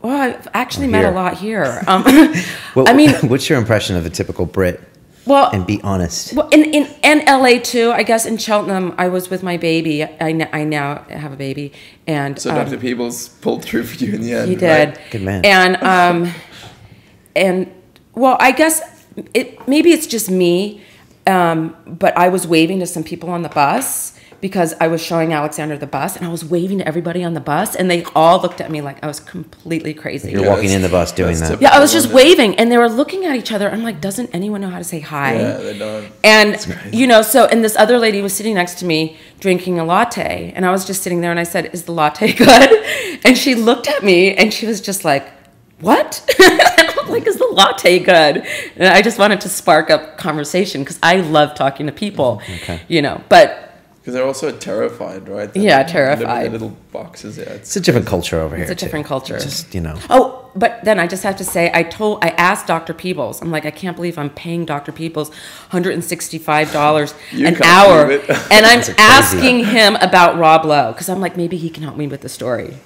Well, I've actually met a lot here. What's your impression of a typical Brit? Well, and be honest. Well, in LA too, I guess in Cheltenham, I was with my baby. I now have a baby. And so Dr. Peebles pulled through for you in the end. He did. Right? Good man. And well, I guess maybe it's just me, but I was waving to some people on the bus because I was showing Alexander the bus, and I was waving to everybody on the bus, and they all looked at me like I was completely crazy. You're walking in the bus doing that. Yeah, I was just waving, and they were looking at each other. I'm like, doesn't anyone know how to say hi? Yeah, they don't. And, and this other lady was sitting next to me drinking a latte, and I was just sitting there, and I said, is the latte good? And she looked at me, and she was just like, what? I'm like, is the latte good? And I just wanted to spark up conversation because I love talking to people, but... Because Because they're also terrified, right? Yeah, They terrified. live in their little boxes. Yeah, It's a different culture over here. It's a different culture. Just, you know. Oh, but then I just have to say, I asked Dr. Peebles. I'm like, I can't believe I'm paying Dr. Peebles $165 an hour, believe it. and I'm asking him about Rob Lowe because I'm like, maybe he can help me with the story.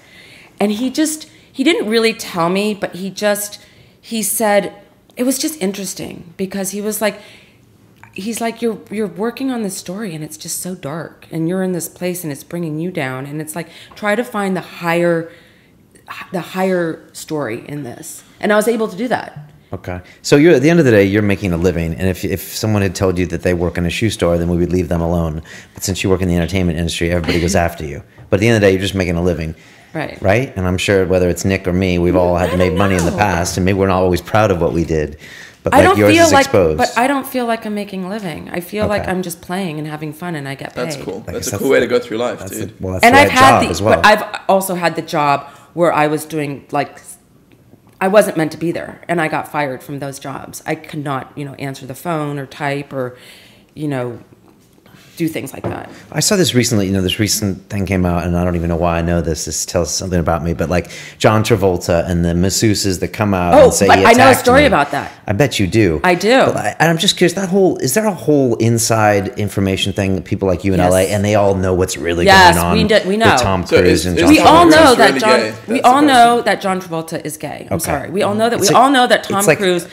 And he didn't really tell me, but he said it was just interesting because he's like, you're working on this story and it's just so dark, and you're in this place and it's bringing you down, and it's like, try to find the higher story in this. And I was able to do that. Okay. So you're at the end of the day, you're making a living, and if someone had told you that they work in a shoe store, then we would leave them alone. But since you work in the entertainment industry, everybody goes after you. But at the end of the day, you're just making a living. Right. Right? And I'm sure whether it's Nick or me, we've all had to make money in the past, and maybe we're not always proud of what we did. But like yours is exposed. But I don't feel like I'm making a living. I feel like I'm just playing and having fun, and I get paid. That's cool. That's a cool way to go through life, dude. Well, that's And the I've right had job as well. but I've also had the job where I was doing like, I wasn't meant to be there, and I got fired from those jobs. I could not, answer the phone or type or, do things like that. I saw this recently, this recent thing came out, and I don't even know why I know this. This tells something about me, but like John Travolta and the masseuses that come out and say, but he I know a attacked story me. about that. I bet you do. I do. But I'm just curious, is there a whole inside information thing that people like you in Yes. LA, and they all know what's really Yes, going on we know. with Tom So Cruise and is John We Tom all Cruise know is that really John. gay? We That's all the know that John Travolta is gay. I'm Okay. sorry. We all know that. It's We like- all know that Tom it's like- Cruise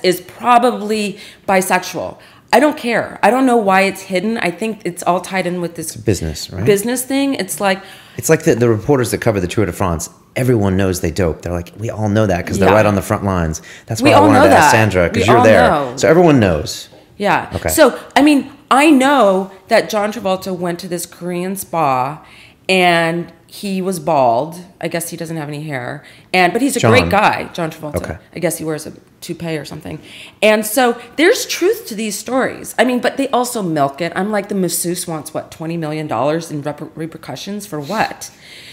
is probably bisexual. I don't care. I don't know why it's hidden. I think it's all tied in with this business, right? business thing. It's like the reporters that cover the Tour de France. Everyone knows they dope. They're like, we all know that because they're Yeah. right on the front lines. That's We why I all wanted know to ask that. Sandra, because We you're all there. know. So everyone knows. Yeah. Okay. So, I mean, I know that John Travolta went to this Korean spa and he was bald. I guess he doesn't have any hair. But he's a great guy, John Travolta. Okay. I guess he wears a toupee or something. And so there's truth to these stories. I mean, but they also milk it. I'm like, the masseuse wants, what, $20 million in repercussions for what?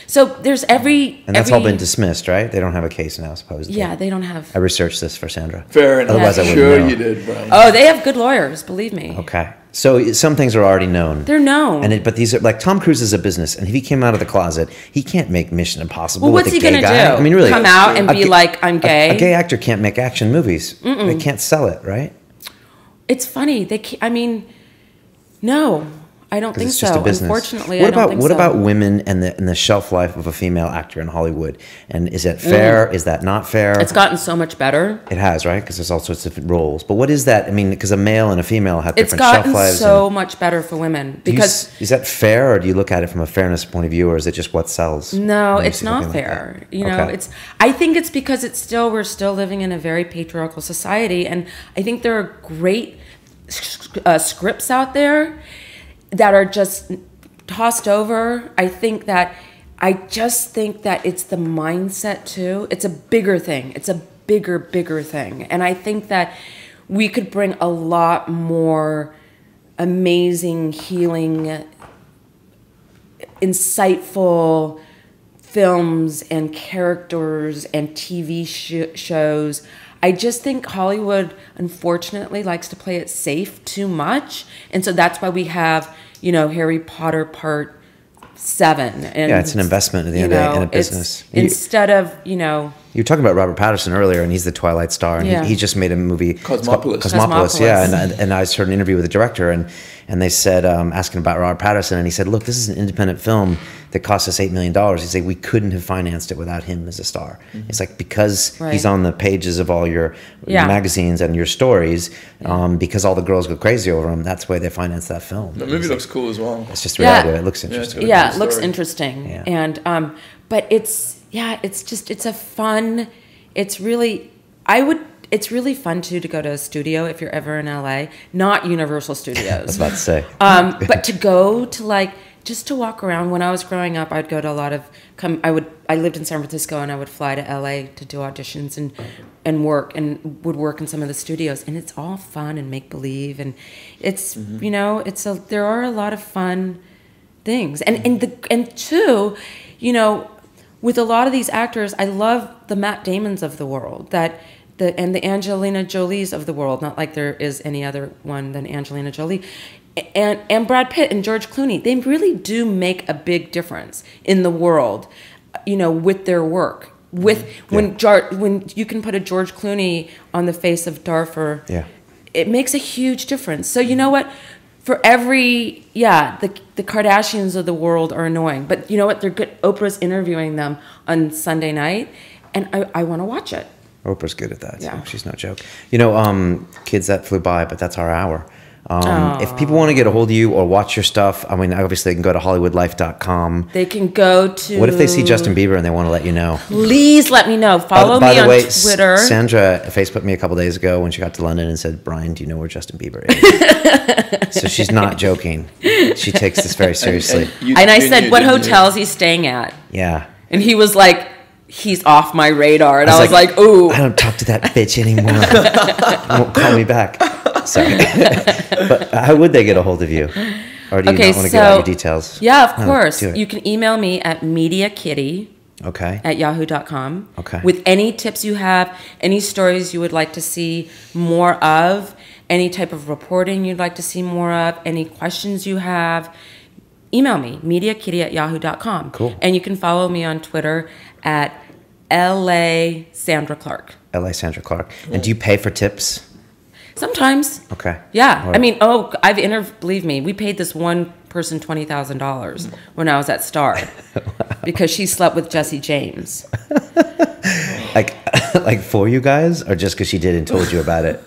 So there's And that's all been dismissed, right? They don't have a case now, supposedly. Yeah, they don't have. I researched this for Sandra. Fair enough. Otherwise, I wouldn't Sure know. you did, Brian. Oh, they have good lawyers, believe me. Okay. So some things are already known. They're known. But these are like Tom Cruise is a business, and if he came out of the closet, he can't make Mission Impossible. Well, with what's a he gay gonna guy. do? I mean, really, Come out and be like, I'm gay? A gay actor can't make action movies. They can't sell it, right? It's funny. No, I don't think It's just so. a business. Unfortunately, what I don't about think what so. about women and the shelf life of a female actor in Hollywood? And is that fair? Is that not fair? It's gotten so much better. It has, right? Because there's all sorts of different roles. But what is that? I mean, because a male and a female have It's different shelf gotten lives. so much better for women because is that fair, or do you look at it from a fairness point of view, or is it just what sells? no, when you it's see not something like fair. that? You know, Okay. I think it's because we're still living in a very patriarchal society, and I think there are great scripts out there that are just tossed over. I just think that it's the mindset too. It's a bigger thing. It's a bigger thing. And I think that we could bring a lot more amazing, healing, insightful films and characters and TV shows. I just think Hollywood, unfortunately, likes to play it safe too much. And so that's why we have, Harry Potter Part 7. And, Yeah, it's an investment at the end of the day in a business. Instead of, You were talking about Robert Pattinson earlier, and he's the Twilight star, and Yeah. he just made a movie. Cosmopolis. Cosmopolis, yeah. Cosmopolis. And I heard an interview with the director, and they said, asking about Robert Pattinson, and he said, look, this is an independent film that cost us $8 million. He said, we couldn't have financed it without him as a star. It's like, because Right. he's on the pages of all your magazines and your stories, because all the girls go crazy over him, that's why they financed that film. The movie looks cool as well. It's just reality. It looks it's interesting. good. Yeah, it looks story. interesting. Yeah. And but it's a fun, it's really fun too to go to a studio if you're ever in LA, not Universal I was Studios. about to say. But to go to just to walk around. When I was growing up, I'd go to a lot of I lived in San Francisco, and I would fly to LA to do auditions and work, and would work in some of the studios, and it's all fun and make believe, and it's there are a lot of fun things, and two, with a lot of these actors, I love the Matt Damons of the world, and the Angelina Jolies of the world. Not like there is any other one than Angelina Jolie. and Brad Pitt and George Clooney, they really do make a big difference in the world, you know, with their work. With when you can put a George Clooney on the face of Darfur, it makes a huge difference. So you know what? For every the Kardashians of the world are annoying, but you know what? They're good. Oprah's interviewing them on Sunday night, and I want to watch it. Oprah's good at that. Yeah. She's no joke. You know, kids, that flew by, but that's our hour. If people want to get a hold of you or watch your stuff, I mean, obviously they can go to HollywoodLife.com. They can go to... What if they see Justin Bieber and they want to let you know? Please let me know. Follow me on Twitter. Sandra Facebooked me a couple days ago when she got to London and said, Brian, do you know where Justin Bieber is? So she's not joking. She takes this very seriously. And I said, what hotel is he staying at? Yeah. And he was like, he's off my radar. And I was like, ooh. I don't talk to that bitch anymore. He won't call me back. Sorry. But how would they get a hold of you? Or do you not want to give out your details? Yeah, of course. You can email me at mediakitty@yahoo.com. Okay. With any tips you have, any stories you would like to see more of, any type of reporting you'd like to see more of, any questions you have, email me, mediakitty@yahoo.com. Cool. And you can follow me on Twitter at LA Sandra Clark. LA Sandra Clark. And do you pay for tips? Sometimes. Okay. Yeah. Right. I mean, believe me, we paid this one person $20,000 when I was at Star because she slept with Jesse James. like for you guys, or just because she did and told you about it?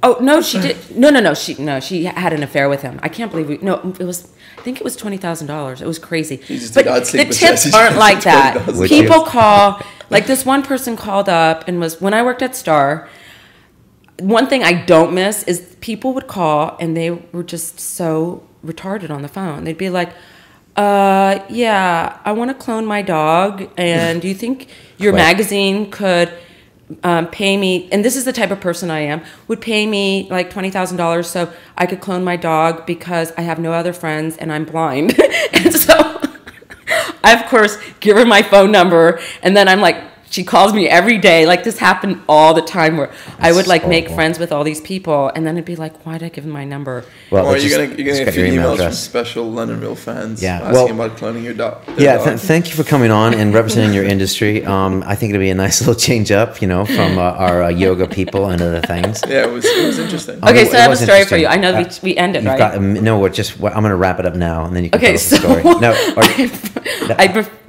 Oh no, she did. No. She had an affair with him. I can't believe I think it was $20,000. It was crazy. But the tips aren't like that. People call, like this one person called up and was, when I worked at Star, one thing I don't miss is people would call and they were just so retarded on the phone. They'd be like, yeah, I want to clone my dog, and do you think your magazine could pay me, and this is the type of person I am, would pay me like $20,000 so I could clone my dog because I have no other friends and I'm blind. And so I, of course, give her my phone number, and then I'm like, she calls me every day. Like, this happened all the time where I would like make friends with all these people, and then it'd be like, why'd I give them my number? Well, or you're gonna get a few emails from special London Real fans asking about cloning your dog. Thank you for coming on and representing your industry. I think it'll be a nice little change up, you know, from our yoga people and other things. Yeah, it was interesting. Okay, so I have a story for you. I know we ended, right? I'm going to wrap it up now, and then you can tell us the story. No,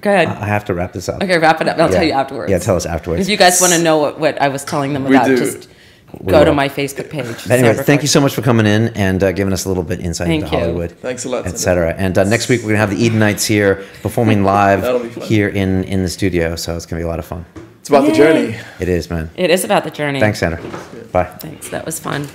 go ahead. I have to wrap this up. Okay, wrap it up. I'll tell you afterwards. Yeah, tell us afterwards. If you guys want to know what I was telling them about, just go to my Facebook page. Anyway, thank you so much for coming in and giving us a little bit insight into Hollywood. Thanks a lot, etc. And next week we're gonna have the Edenites here performing live here in the studio, so it's gonna be a lot of fun. It's about the journey. It is, man. It is about the journey. Thanks, Sandra. Bye. Thanks. That was fun.